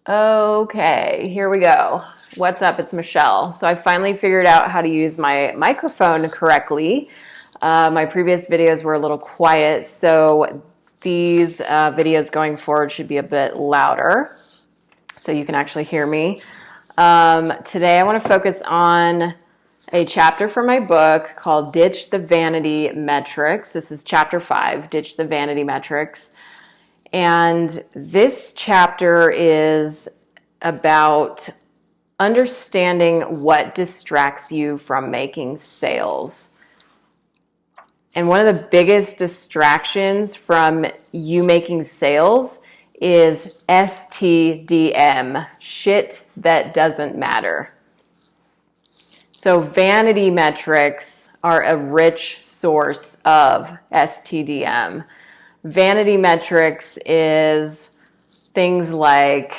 Okay, here we go. What's up? It's Michelle. So I finally figured out how to use my microphone correctly. My previous videos were a little quiet, so these videos going forward should be a bit louder so you can actually hear me. Today I want to focus on a chapter from my book called Ditch the Vanity Metrics. This is chapter 5, Ditch the Vanity Metrics. And this chapter is about understanding what distracts you from making sales. And one of the biggest distractions from you making sales is STDM, shit that doesn't matter. So vanity metrics are a rich source of STDM. Vanity metrics is things like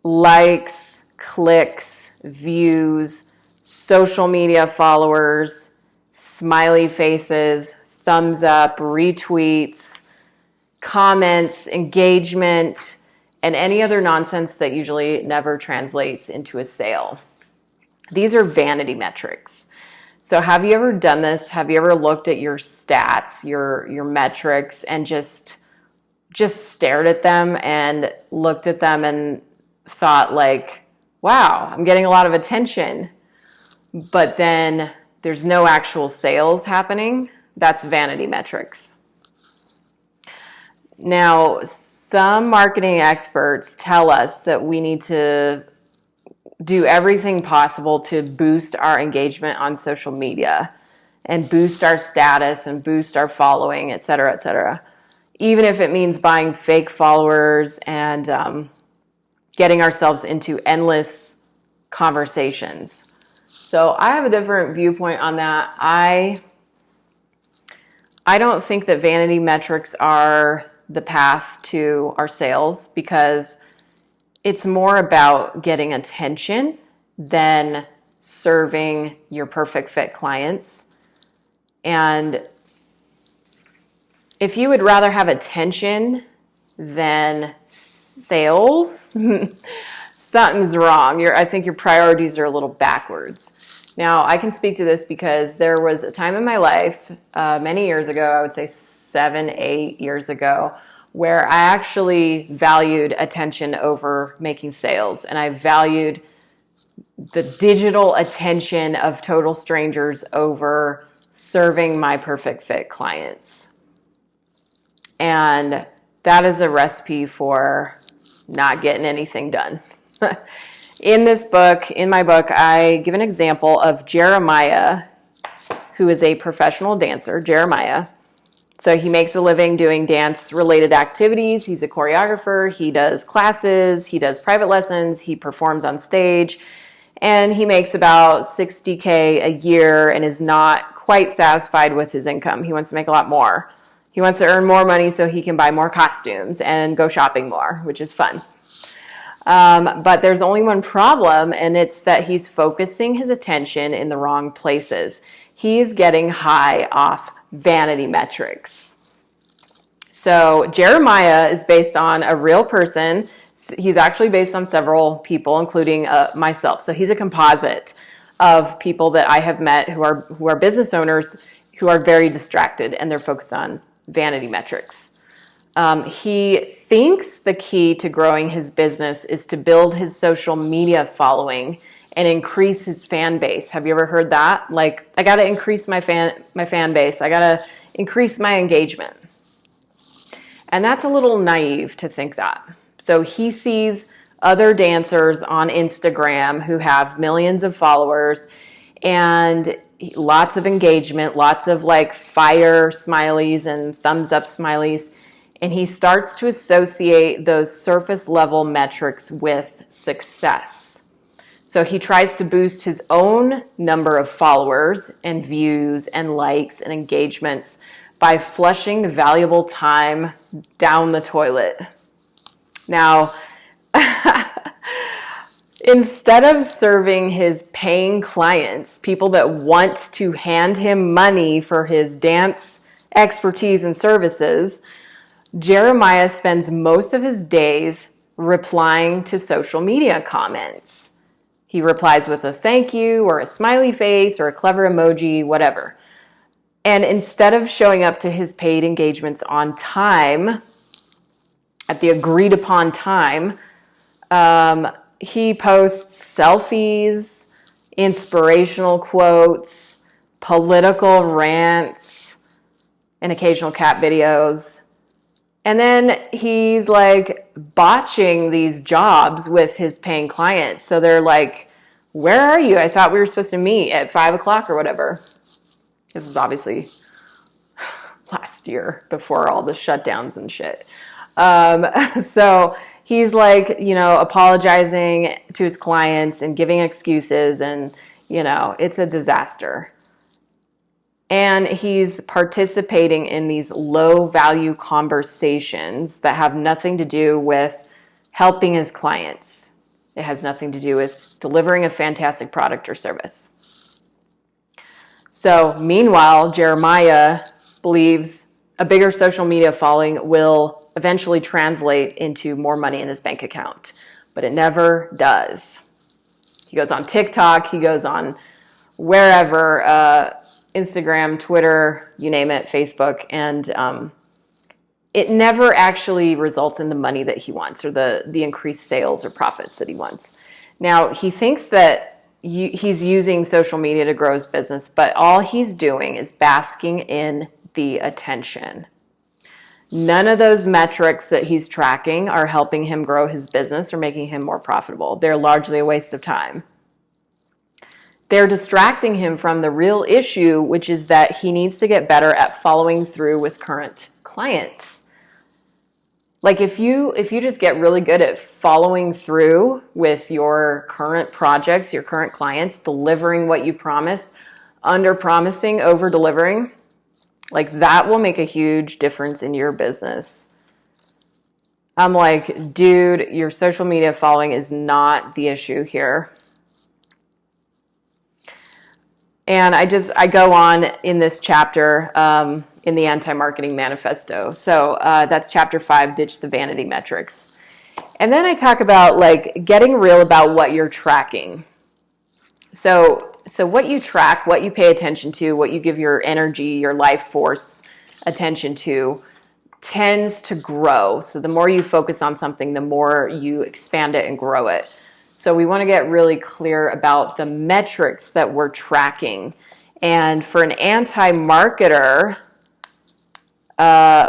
likes, clicks, views, social media followers, smiley faces, thumbs up, retweets, comments, engagement, and any other nonsense that usually never translates into a sale. These are vanity metrics. So have you ever done this? Have you ever looked at your stats, your metrics, and just stared at them and looked at them and thought like, wow, I'm getting a lot of attention, but then there's no actual sales happening? That's vanity metrics. Now, some marketing experts tell us that we need to do everything possible to boost our engagement on social media and boost our status and boost our following, et cetera, even if it means buying fake followers and getting ourselves into endless conversations. So I have a different viewpoint on that. I don't think that vanity metrics are the path to our sales, because it's more about getting attention than serving your perfect fit clients. And if you would rather have attention than sales, something's wrong. I think your priorities are a little backwards. Now, I can speak to this because there was a time in my life, many years ago, I would say 7, 8 years ago, where I actually valued attention over making sales. And I valued the digital attention of total strangers over serving my perfect fit clients. And that is a recipe for not getting anything done. In my book, I give an example of Jeremiah, who is a professional dancer, Jeremiah. So he makes a living doing dance-related activities. He's a choreographer. He does classes. He does private lessons. He performs on stage. And he makes about $60K a year and is not quite satisfied with his income. He wants to make a lot more. He wants to earn more money so he can buy more costumes and go shopping more, which is fun. But there's only one problem, and it's that he's focusing his attention in the wrong places. He is getting high off vanity metrics. So Jeremiah is based on a real person. He's actually based on several people, including myself. So he's a composite of people that I have met who are business owners who are very distracted, and they're focused on vanity metrics. He thinks the key to growing his business is to build his social media following and increase his fan base. Have you ever heard that? Like, I got to increase my fan base. I got to increase my engagement. And that's a little naive to think that. So he sees other dancers on Instagram who have millions of followers and lots of engagement, lots of like fire smileys and thumbs up smileys. And he starts to associate those surface level metrics with success. So he tries to boost his own number of followers and views and likes and engagements by flushing valuable time down the toilet. Now, instead of serving his paying clients, people that want to hand him money for his dance expertise and services, Jeremiah spends most of his days replying to social media comments. He replies with a thank you or a smiley face or a clever emoji, whatever. And instead of showing up to his paid engagements on time, at the agreed upon time, he posts selfies, inspirational quotes, political rants, and occasional cat videos. And then he's like botching these jobs with his paying clients. So they're like, where are you? I thought we were supposed to meet at 5 o'clock or whatever. This is obviously last year before all the shutdowns and shit. So he's like, apologizing to his clients and giving excuses, and, it's a disaster. And he's participating in these low value conversations that have nothing to do with helping his clients. It has nothing to do with delivering a fantastic product or service. So meanwhile, Jeremiah believes a bigger social media following will eventually translate into more money in his bank account, but it never does. He goes on TikTok, he goes on wherever, Instagram, Twitter, you name it, Facebook, and it never actually results in the money that he wants or the increased sales or profits that he wants. Now, he thinks that he's using social media to grow his business, but all he's doing is basking in the attention. None of those metrics that he's tracking are helping him grow his business or making him more profitable. They're largely a waste of time. They're distracting him from the real issue, which is that he needs to get better at following through with current clients. Like if you just get really good at following through with your current projects, your current clients, delivering what you promised, under-promising, over-delivering, like that will make a huge difference in your business. I'm like, dude, your social media following is not the issue here. And I go on in this chapter in the Anti-Marketing Manifesto. So that's chapter 5, Ditch the Vanity Metrics. And then I talk about like getting real about what you're tracking. So what you track, what you pay attention to, what you give your energy, your life force attention to tends to grow. So the more you focus on something, the more you expand it and grow it. So we want to get really clear about the metrics that we're tracking. And for an anti-marketer,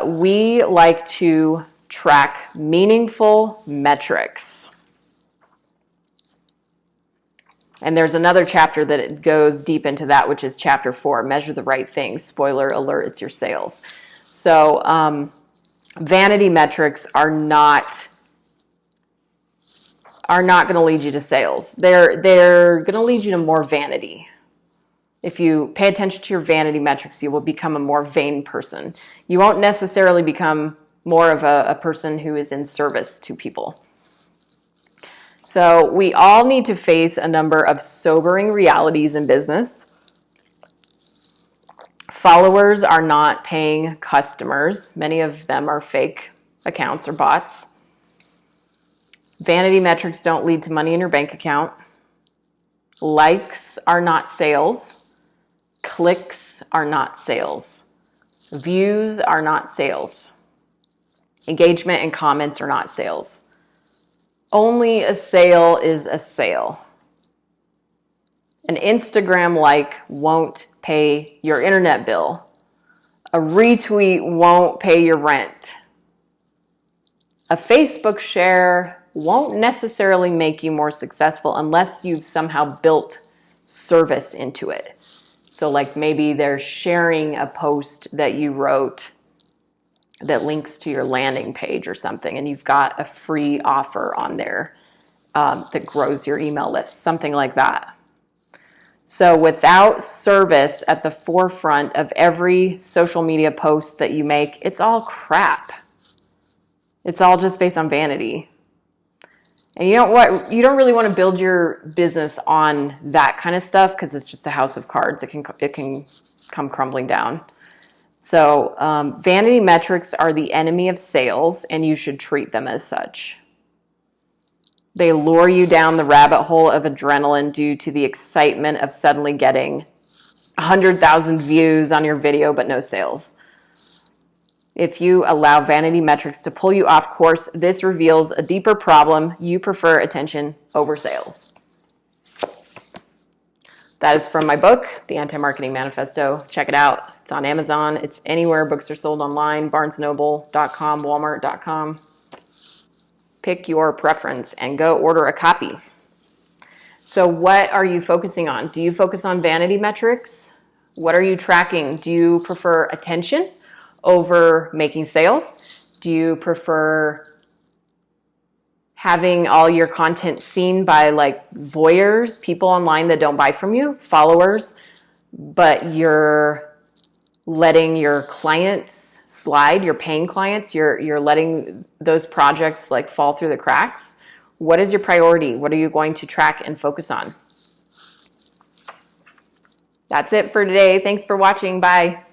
we like to track meaningful metrics. And there's another chapter that it goes deep into that, which is chapter 4, Measure the Right Things. Spoiler alert, it's your sales. So vanity metrics are not going to lead you to sales. They're going to lead you to more vanity. If you pay attention to your vanity metrics, you will become a more vain person. You won't necessarily become more of a person who is in service to people. So we all need to face a number of sobering realities in business. Followers are not paying customers. Many of them are fake accounts or bots. Vanity metrics don't lead to money in your bank account. Likes are not sales. Clicks are not sales. Views are not sales. Engagement and comments are not sales. Only a sale is a sale. An Instagram like won't pay your internet bill. A retweet won't pay your rent. A Facebook share won't necessarily make you more successful unless you've somehow built service into it. So like maybe they're sharing a post that you wrote that links to your landing page or something, and you've got a free offer on there that grows your email list, something like that. So without service at the forefront of every social media post that you make, it's all crap. It's all just based on vanity. And you know what? You don't really want to build your business on that kind of stuff because it's just a house of cards. It can come crumbling down. So vanity metrics are the enemy of sales, and you should treat them as such. They lure you down the rabbit hole of adrenaline due to the excitement of suddenly getting 100,000 views on your video but no sales. If you allow vanity metrics to pull you off course, this reveals a deeper problem. You prefer attention over sales. That is from my book, The Anti-Marketing Manifesto. Check it out. It's on Amazon. It's anywhere books are sold online, barnesnoble.com, walmart.com. Pick your preference and go order a copy. So what are you focusing on? Do you focus on vanity metrics? What are you tracking? Do you prefer attention over making sales? Do you prefer having all your content seen by like voyeurs, people online that don't buy from you, followers, but you're letting your clients slide, your paying clients, you're letting those projects like fall through the cracks? What is your priority? What are you going to track and focus on? That's it for today. Thanks for watching. Bye.